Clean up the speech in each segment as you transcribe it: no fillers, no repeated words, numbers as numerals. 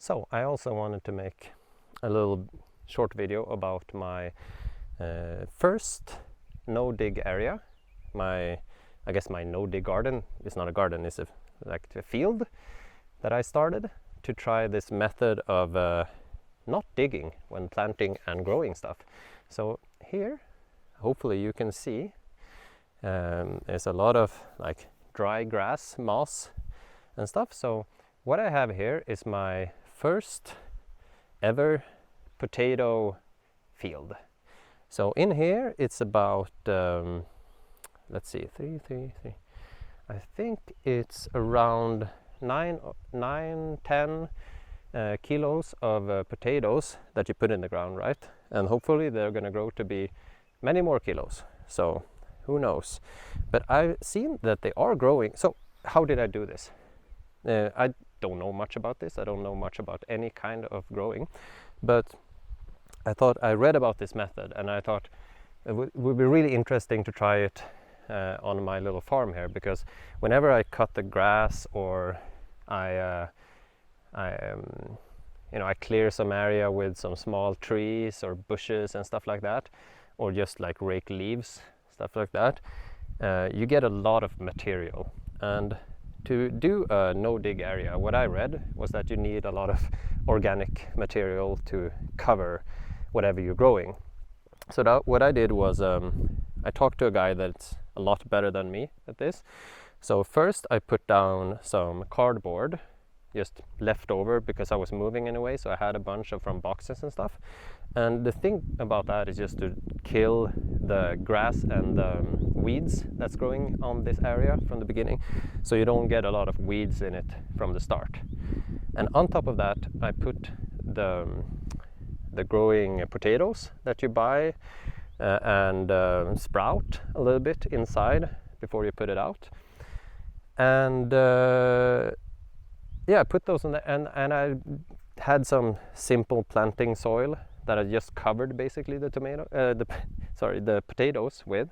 So I also wanted to make a little short video about my first no-dig area. I guess my no-dig garden is not a garden, it's like a field that I started to try this method of not digging when planting and growing stuff. So here, hopefully you can see, there's a lot of like dry grass, moss and stuff. So what I have here is my first ever potato field. So in here it's about let's see, I think it's around 9-10 kilos of potatoes that you put in the ground, right? And hopefully they're going to grow to be many more kilos, so who knows. But I've seen that they are growing. So how did I do this? I don't know much about this. I don't know much about any kind of growing, but I thought I read about this method and I thought it would be really interesting to try it on my little farm here, because whenever I cut the grass or I clear some area with some small trees or bushes and stuff like that, or just like rake leaves, stuff like that, you get a lot of material. And to do a no-dig area, what I read was that you need a lot of organic material to cover whatever you're growing. So what I did was I talked to a guy that's a lot better than me at this. So first I put down some cardboard, just left over because I was moving anyway, so I had a bunch of from boxes and stuff. And the thing about that is just to kill the grass and the weeds that's growing on this area from the beginning, so you don't get a lot of weeds in it from the start. And on top of that I put the growing potatoes that you buy and sprout a little bit inside before you put it out. And yeah, I put those in there, and I had some simple planting soil that I just covered basically the potatoes with.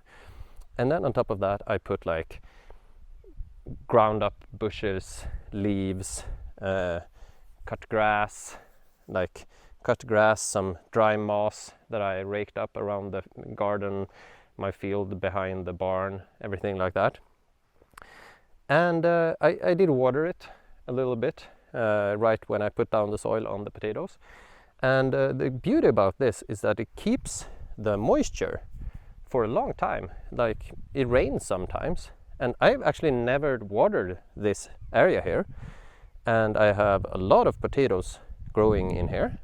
And then on top of that I put like ground up bushes, leaves, cut grass, some dry moss that I raked up around the garden, my field behind the barn, everything like that. And I did water it a little bit right when I put down the soil on the potatoes. And the beauty about this is that it keeps the moisture for a long time. Like, it rains sometimes, and I've actually never watered this area here, and I have a lot of potatoes growing in here,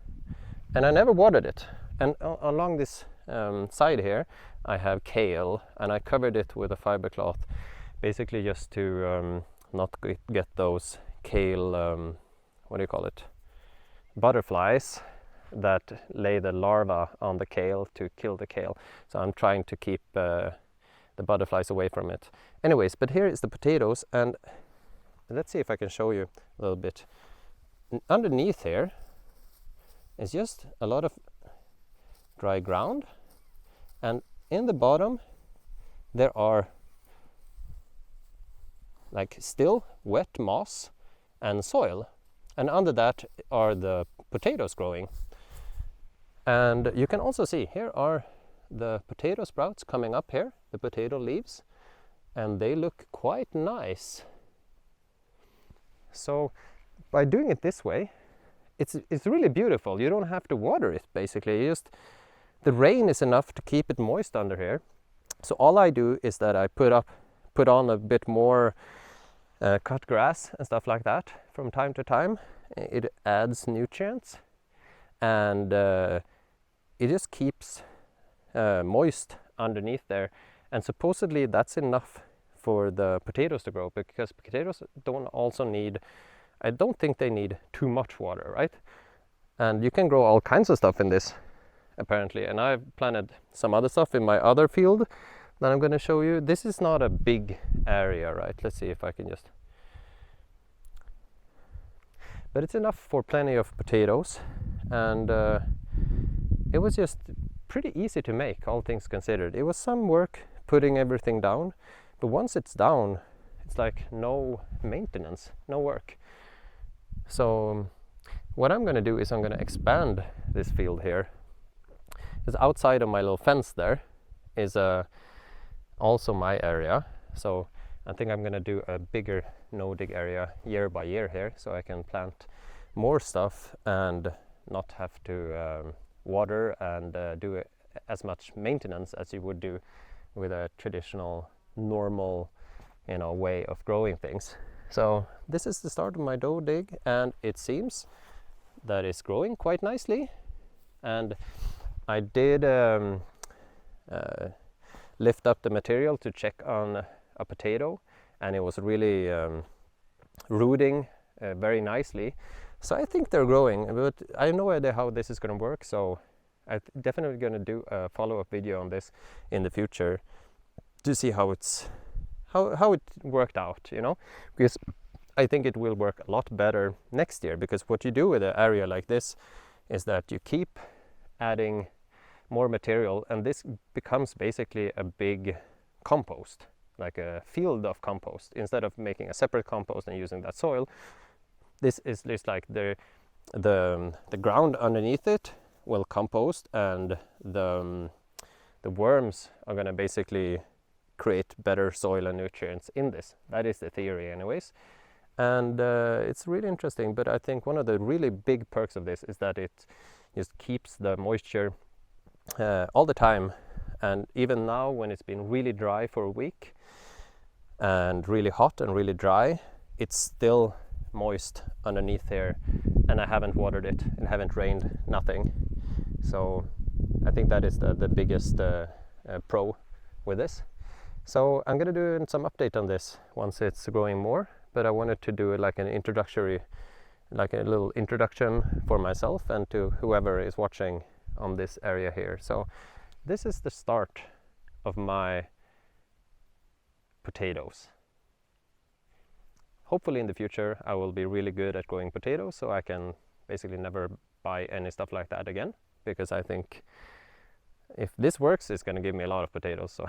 and I never watered it. And along this side here I have kale, and I covered it with a fiber cloth, basically just to not get those kale, butterflies that lay the larvae on the kale to kill the kale. So I'm trying to keep the butterflies away from it. Anyways, but here is the potatoes, and let's see if I can show you a little bit. Underneath here is just a lot of dry ground, and in the bottom there are like still wet moss and soil, and under that are the potatoes growing. And you can also see here are the potato sprouts coming up here, the potato leaves, and they look quite nice. So by doing it this way, it's really beautiful. You don't have to water it basically. The rain is enough to keep it moist under here. So all I do is that I put on a bit more cut grass and stuff like that from time to time. It adds nutrients, and it just keeps moist underneath there. And supposedly that's enough for the potatoes to grow, because potatoes I don't think they need too much water, right? And you can grow all kinds of stuff in this apparently, and I've planted some other stuff in my other field that I'm going to show you. This is not a big area, right? Let's see if I can just, but it's enough for plenty of potatoes, and it was just pretty easy to make, all things considered. It was some work putting everything down, but once it's down, it's like no maintenance, no work. So what I'm going to do is I'm going to expand this field here. Because outside of my little fence there is also my area. So I think I'm going to do a bigger no-dig area year by year here, so I can plant more stuff and not have to water and do as much maintenance as you would do with a traditional, normal, way of growing things. So this is the start of my no-dig, and it seems that it's growing quite nicely. And I did lift up the material to check on a potato, and it was really rooting very nicely. So I think they're growing, but I have no idea how this is going to work, so I'm definitely going to do a follow-up video on this in the future to see how it worked out, because I think it will work a lot better next year. Because what you do with an area like this is that you keep adding more material, and this becomes basically a big compost, like a field of compost. Instead of making a separate compost and using that soil, this is just like the ground underneath it will compost, and the worms are going to basically create better soil and nutrients in this. That is the theory anyways. And it's really interesting, but I think one of the really big perks of this is that it just keeps the moisture all the time. And even now, when it's been really dry for a week and really hot and really dry, it's still moist underneath here, and I haven't watered it and haven't rained, nothing. So I think that is the biggest pro with this. So I'm going to do some update on this once it's growing more, but I wanted to do it like an introductory, like a little introduction for myself and to whoever is watching on this area here. So this is the start of my potatoes. Hopefully in the future I will be really good at growing potatoes, so I can basically never buy any stuff like that again, because I think if this works, it's going to give me a lot of potatoes. So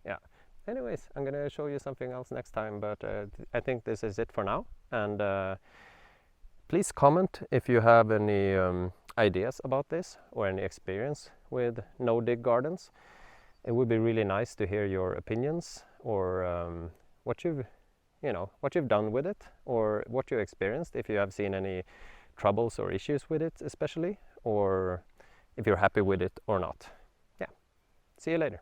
yeah. Anyways, I'm going to show you something else next time, but I think this is it for now. And please comment if you have any ideas about this or any experience with no-dig gardens. It would be really nice to hear your opinions, or what you've done with it, or what you experienced, if you have seen any troubles or issues with it especially, or if you're happy with it or not. Yeah. See you later.